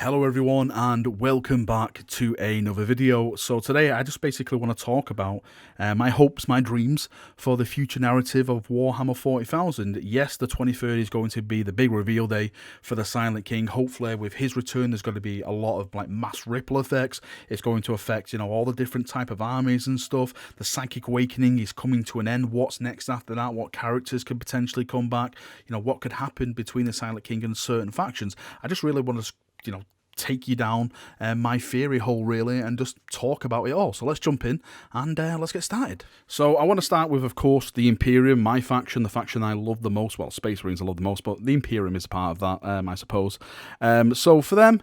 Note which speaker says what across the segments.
Speaker 1: Hello everyone and welcome back to another video. So today I just basically want to talk about my hopes, my dreams for the future narrative of Warhammer 40,000. Yes, the 23rd is going to be the big reveal day for the Silent King. Hopefully with his return there's going to be a lot of like mass ripple effects. It's going to affect, all the different type of armies and stuff. The Psychic Awakening is coming to an end. What's next after that? What characters could potentially come back? What could happen between the Silent King and certain factions? I just really want to take you down my theory hole really and just talk about it all. So let's jump in and let's get started. So I want to start with, of course, the Imperium, my faction, the faction I love the most. Well, Space Marines I love the most, but the Imperium is part of that, I suppose. So for them,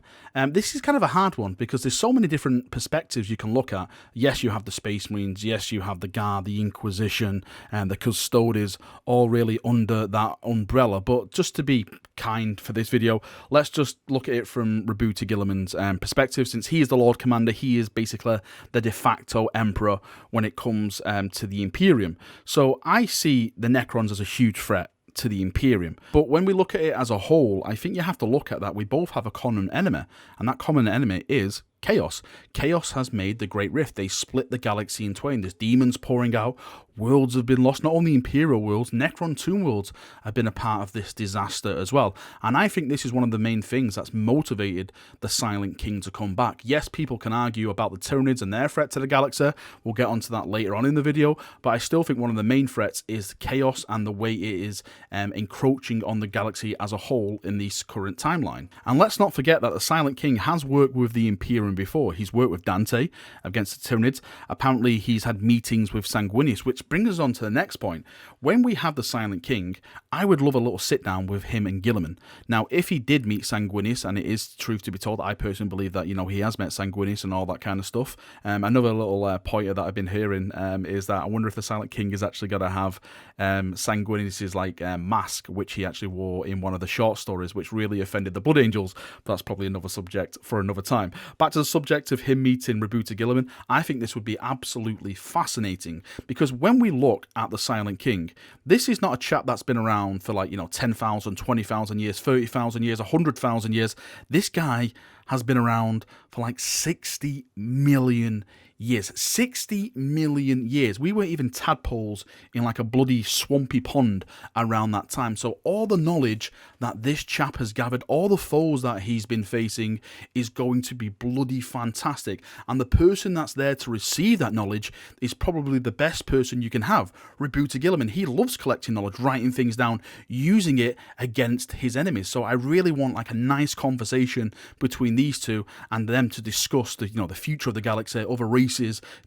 Speaker 1: this is kind of a hard one because there's so many different perspectives you can look at. Yes, you have the Space Marines. Yes, you have the Guard, the Inquisition, and the Custodes, all really under that umbrella. But just to be kind for this video, let's just look at it from Rebooted Gilliman's perspective. Since he is the Lord Commander, he is basically the de facto Emperor when it comes to the Imperium. So I see the Necrons as a huge threat to the Imperium. But when we look at it as a whole, I think you have to look at that we both have a common enemy, and that common enemy is Chaos. Chaos has made the Great Rift. They split the galaxy in twain. There's demons pouring out. Worlds have been lost. Not only Imperial worlds, Necron Tomb worlds have been a part of this disaster as well. And I think this is one of the main things that's motivated the Silent King to come back. Yes, people can argue about the Tyranids and their threat to the galaxy. We'll get onto that later on in the video. But I still think one of the main threats is Chaos and the way it is encroaching on the galaxy as a whole in this current timeline. And let's not forget that the Silent King has worked with the Imperium before. He's worked with Dante against the Tyranids. Apparently he's had meetings with Sanguinius, which brings us on to the next point. When we have the Silent King, I would love a little sit down with him and Gilliman. Now, if he did meet Sanguinius, and it is truth to be told, I personally believe that, he has met Sanguinius and all that kind of stuff. Another little pointer that I've been hearing is that I wonder if the Silent King is actually going to have Sanguinius's mask, which he actually wore in one of the short stories, which really offended the Blood Angels. That's probably another subject for another time. Back to the subject of him meeting Rebooted Gilliman, I think this would be absolutely fascinating, because when we look at the Silent King, this is not a chap that's been around for 10,000, 20,000 years, 30,000 years, 100,000 years. This guy has been around for 60 million years. 60 million years. We weren't even tadpoles in a bloody swampy pond around that time. So all the knowledge that this chap has gathered, all the foes that he's been facing, is going to be bloody fantastic. And the person that's there to receive that knowledge is probably the best person you can have. Rebooted Gilliman, he loves collecting knowledge, writing things down, using it against his enemies. So I really want a nice conversation between these two and them to discuss the future of the galaxy, other races,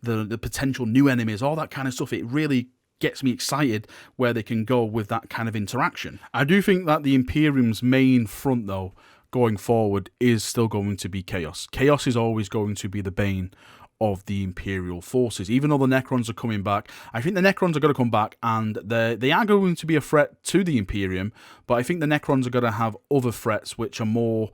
Speaker 1: the potential new enemies, all that kind of stuff. It really gets me excited where they can go with that kind of interaction. I do think that the Imperium's main front, though, going forward, is still going to be Chaos. Chaos is always going to be the bane of the Imperial forces. Even though the Necrons are coming back, I think the Necrons are going to come back, and they are going to be a threat to the Imperium, but I think the Necrons are going to have other threats which are more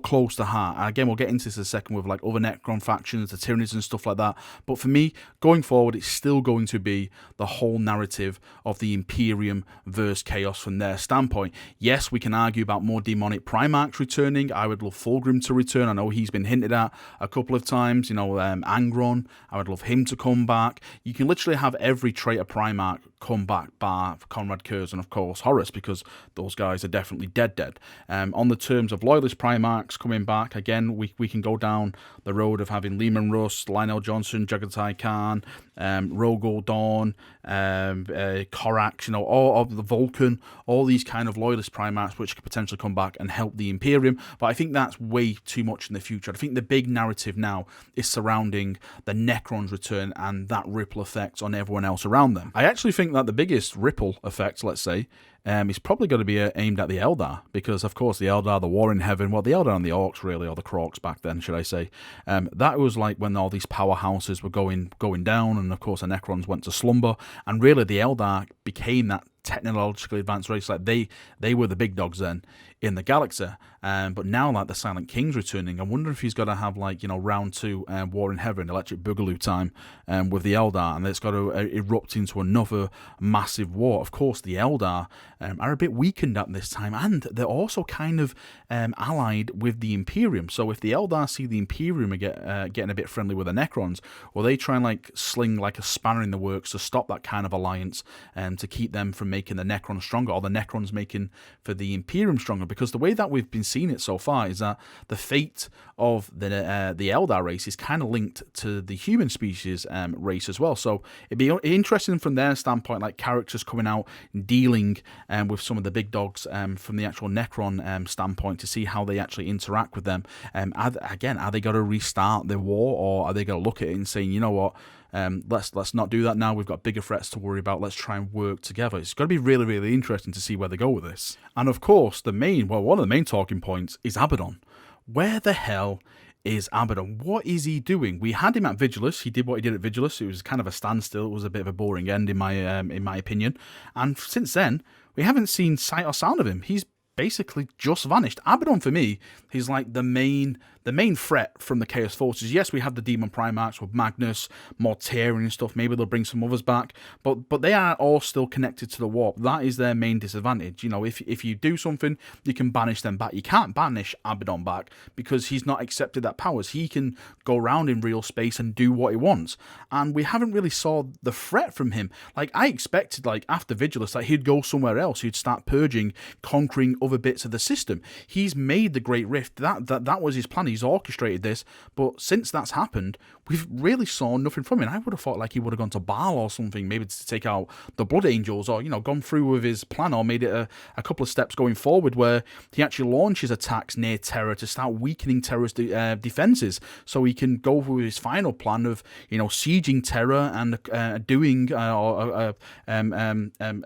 Speaker 1: close to heart. And again, we'll get into this in a second with other Necron factions, the Tyranids and stuff like that. But for me, going forward, it's still going to be the whole narrative of the Imperium versus Chaos from their standpoint. Yes, we can argue about more demonic Primarchs returning. I would love Fulgrim to return. I know he's been hinted at a couple of times. Angron, I would love him to come back. You can literally have every traitor Primarch come back, bar Conrad Kurz and of course Horus, because those guys are definitely dead. On the terms of Loyalist Primarchs coming back, again, we can go down the road of having Lehman Russ, Lionel Johnson, Jagatai Khan, Rogol Dawn, Korax, all of the Vulcan, all these kind of Loyalist Primarchs which could potentially come back and help the Imperium. But I think that's way too much in the future. I think the big narrative now is surrounding the Necron's return and that ripple effect on everyone else around them. I actually think that the biggest ripple effect, let's say, is probably going to be aimed at the Eldar, because of course the Eldar, the War in Heaven, well, the Eldar and the Orcs really, or the Crocs back then, should I say, that was when all these powerhouses were going down, and of course the Necrons went to slumber, and really the Eldar became that technologically advanced race. They were the big dogs then in the galaxy. But now, like, the Silent King's returning, I wonder if he's got to have, like, round 2 War in Heaven, Electric Boogaloo time with the Eldar, and it's got to erupt into another massive war. Of course, the Eldar are a bit weakened at this time, and they're also kind of allied with the Imperium. So if the Eldar see the Imperium getting a bit friendly with the Necrons, well, they try and, like, sling like a spanner in the works to stop that kind of alliance, to keep them from making the Necrons stronger, or the Necrons making for the Imperium stronger. Because the way that we've been seeing it so far is that the fate of the Eldar race is kind of linked to the human species race as well. So it'd be interesting from their standpoint, like characters coming out dealing with some of the big dogs from the actual Necron standpoint, to see how they actually interact with them. Are they going to restart the war, or are they going to look at it and saying, you know what, let's not do that now, we've got bigger threats to worry about, let's try and work together. It's going to be really, really interesting to see where they go with this. And of course, one of the main talking points is Abaddon. Where the hell is Abaddon? What is he doing? We had him at Vigilus. He did what he did at Vigilus. It was kind of a standstill. It was a bit of a boring end in my opinion. And since then, we haven't seen sight or sound of him. He's basically just vanished. Abaddon, for me, he's like the main threat from the Chaos Forces. Yes, we have the Demon Primarchs with Magnus, Mortarion and stuff. Maybe they'll bring some others back, but they are all still connected to the warp. That is their main disadvantage. If you do something, you can banish them back. You can't banish Abaddon back because he's not accepted that powers. He can go around in real space and do what he wants, and we haven't really saw the threat from him. Like, I expected, like, after Vigilus, that he'd go somewhere else. He'd start purging, conquering other bits of the system. He's made the Great Rift. That was his plan. He's orchestrated this, but since that's happened, we've really saw nothing from him. I would have thought, like, he would have gone to Baal or something, maybe to take out the Blood Angels, or gone through with his plan, or made it a couple of steps going forward where he actually launches attacks near Terra to start weakening Terra's defenses, so he can go with his final plan of sieging Terra and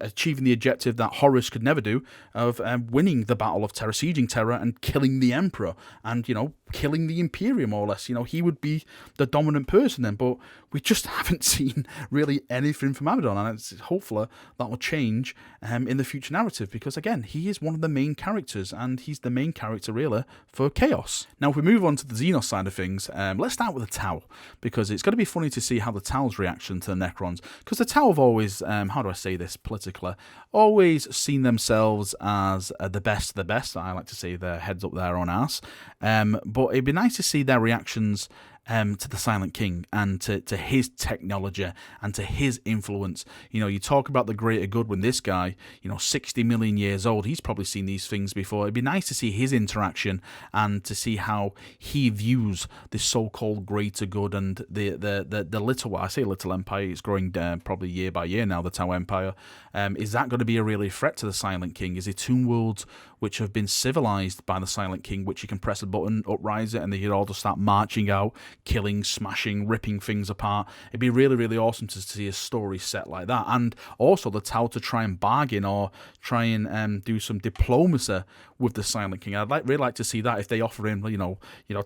Speaker 1: achieving the objective that Horus could never do, of winning the Battle of Terra, sieging Terra and killing the Emperor, and killing the Imperium, more or less. He would be the dominant person then, but we just haven't seen really anything from Abaddon, and hopefully that will change in the future narrative, because again, he is one of the main characters, and he's the main character really for Chaos. Now, if we move on to the Xenos side of things, let's start with the Tau, because it's going to be funny to see how the Tau's reaction to the Necrons, because the Tau have always, how do I say this politically, always seen themselves as the best of the best. I like to say their heads up their own ass, but it'd be nice to see their reactions to the Silent King, and to his technology, and to his influence. You talk about the greater good, when this guy, 60 million years old, he's probably seen these things before. It'd be nice to see his interaction, and to see how he views this so-called greater good, and the little, I say little empire, it's growing probably year by year now, the Tau Empire. Is that going to be a really threat to the Silent King? Is it two worlds which have been civilized by the Silent King, which you can press a button, uprise it, and they could all just start marching out, killing, smashing, ripping things apart? It'd be really, really awesome to see a story set like that. And also the Tau to try and bargain, or try and do some diplomacy with the Silent King. I'd really like to see that, if they offer him,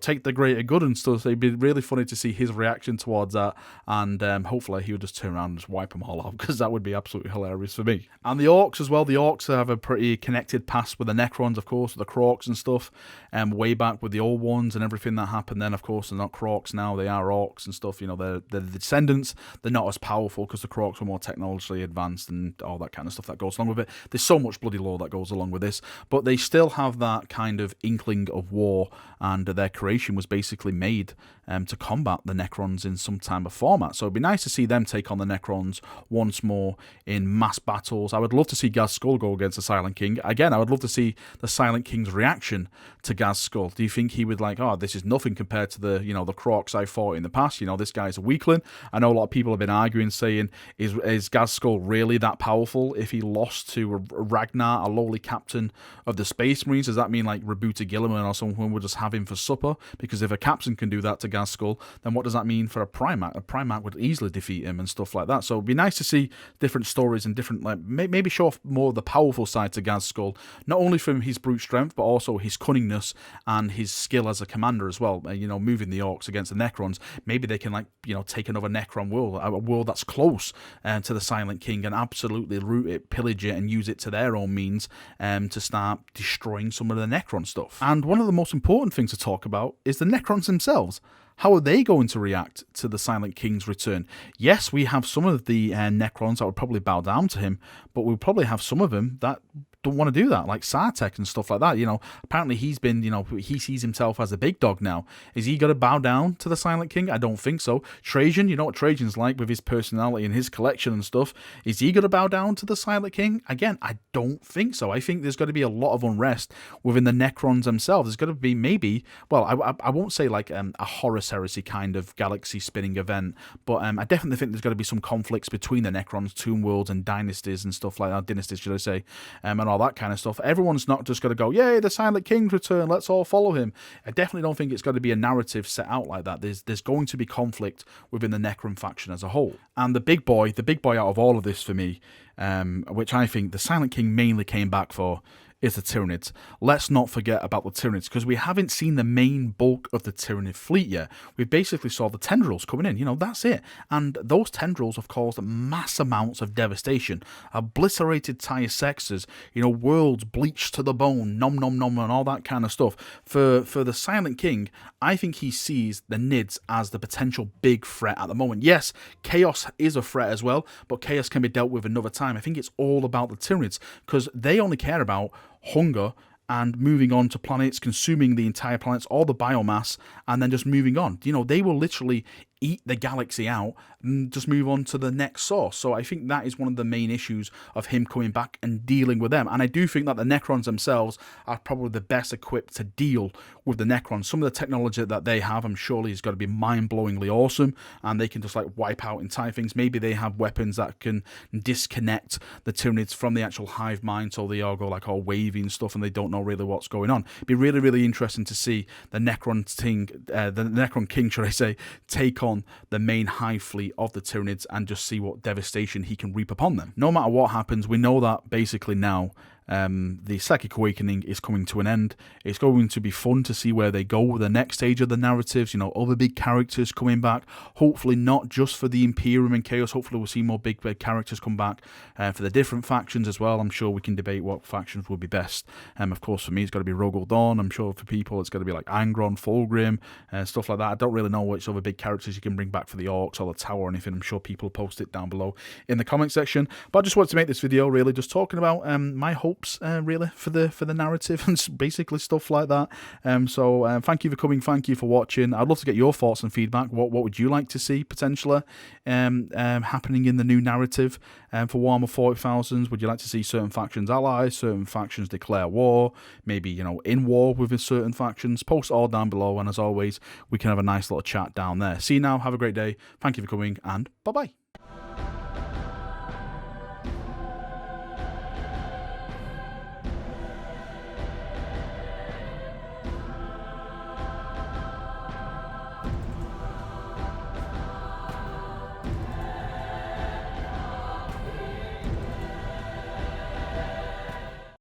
Speaker 1: take the greater good and stuff. So it'd be really funny to see his reaction towards that, and hopefully he would just turn around and just wipe them all out, because that would be absolutely hilarious for me. And the Orcs as well. The Orcs have a pretty connected past with the Necrons, of course, with the Crocs and stuff, way back with the old ones and everything that happened then. Of course, they're not Crocs now, they are Orcs and stuff. They're the descendants. They're not as powerful, because the Crocs were more technologically advanced and all that kind of stuff that goes along with it. There's so much bloody lore that goes along with this, but they still have that kind of inkling of war, and their creation was basically made to combat the Necrons in some type of format. So it'd be nice to see them take on the Necrons once more in mass battles. I would love to see Gaz Skull go against the Silent King. Again, I would love to see the Silent King's reaction to Gaz Skull. Do you think he would this is nothing compared to the Crocs I fought in the past? This guy's a weakling. I know a lot of people have been arguing, saying, is Gaz Skull really that powerful? If he lost to Ragnar, a lowly captain of the Space Marines, does that mean like Rabuta Gilliman or someone would just have him for supper? Because if a captain can do that to Gaz Gaskell, then what does that mean for a Primarch? A Primarch would easily defeat him and stuff like that. So it'd be nice to see different stories and different, like, maybe show off more of the powerful side to Gaskell, not only from his brute strength, but also his cunningness and his skill as a commander as well. You know, moving the orcs against the Necrons, maybe they can, like, you know, take another Necron world, a world that's close to the Silent King, and absolutely root it, pillage it, and use it to their own means to start destroying some of the Necron stuff. And one of the most important things to talk about is the Necrons themselves. How are they going to react to the Silent King's return? Yes, we have some of the Necrons that would probably bow down to him, but we'll probably have some of them that don't want to do that, like Sartek and stuff like that. You know, apparently he's been, you know, he sees himself as a big dog now. Is he going to bow down to the Silent King? I don't think so. Trajan, you know what Trajan's like with his personality and his collection and stuff. Is he going to bow down to the Silent King? Again, I don't think so. I think there's going to be a lot of unrest within the Necrons themselves. There's going to be maybe, well, I won't say like a Horus Heresy kind of galaxy spinning event, but I definitely think there's going to be some conflicts between the Necrons, Tomb Worlds, and dynasties and stuff like that. Dynasties, should I say, and all that kind of stuff. Everyone's not just going to go, yay, the Silent King's return, let's all follow him. I definitely don't think it's going to be a narrative set out like that. There's going to be conflict within the Necron faction as a whole. And the big boy out of all of this for me, which I think the Silent King mainly came back for, is the Tyranids. Let's not forget about the Tyranids, because we haven't seen the main bulk of the Tyranid fleet yet. We basically saw the tendrils coming in, you know, that's it. And those tendrils have caused mass amounts of devastation, obliterated tire sectors, you know, worlds bleached to the bone, nom nom nom, and all that kind of stuff. For the Silent King, I think he sees the Nids as the potential big threat at the moment. Yes, Chaos is a threat as well, but Chaos can be dealt with another time. I think it's all about the Tyranids, because they only care about hunger and moving on to planets, consuming the entire planets, all the biomass, and then just moving on. You know, they will literally eat the galaxy out and just move on to the next source. So I think that is one of the main issues of him coming back and dealing with them. And I do think that the Necrons themselves are probably the best equipped to deal with the Necrons. Some of the technology that they have, I'm sure, is going to be mind-blowingly awesome, and they can just like wipe out entire things. Maybe they have weapons that can disconnect the Tyranids from the actual hive mind, so they all go like all wavy and stuff, and they don't know really what's going on. It'd be really, really interesting to see the Necron King, should I say, take on the main hive fleet of the Tyranids and just see what devastation he can reap upon them. No matter what happens, we know that basically now the Psychic Awakening is coming to an end. It's going to be fun to see where they go with the next stage of the narratives, you know, other big characters coming back, hopefully not just for the Imperium and Chaos. Hopefully we'll see more big characters come back for the different factions as well. I'm sure we can debate what factions would be best. Of course, for me, it's got to be Rogel Dawn. I'm sure for people, it's got to be like Angron, Fulgrim, stuff like that. I don't really know which other big characters you can bring back for the Orcs or the Tower or anything. I'm sure people post it down below in the comment section. But I just wanted to make this video really just talking about my hopes really for the narrative and basically stuff like that. So thank you for coming, thank you for watching. I'd love to get your thoughts and feedback. What would you like to see potentially happening in the new narrative for Warhammer 40,000? Would you like to see certain factions ally, certain factions declare war, maybe, you know, in war with certain factions? Post it all down below, and as always, we can have a nice little chat down there. See you now, have a great day, thank you for coming, and bye bye.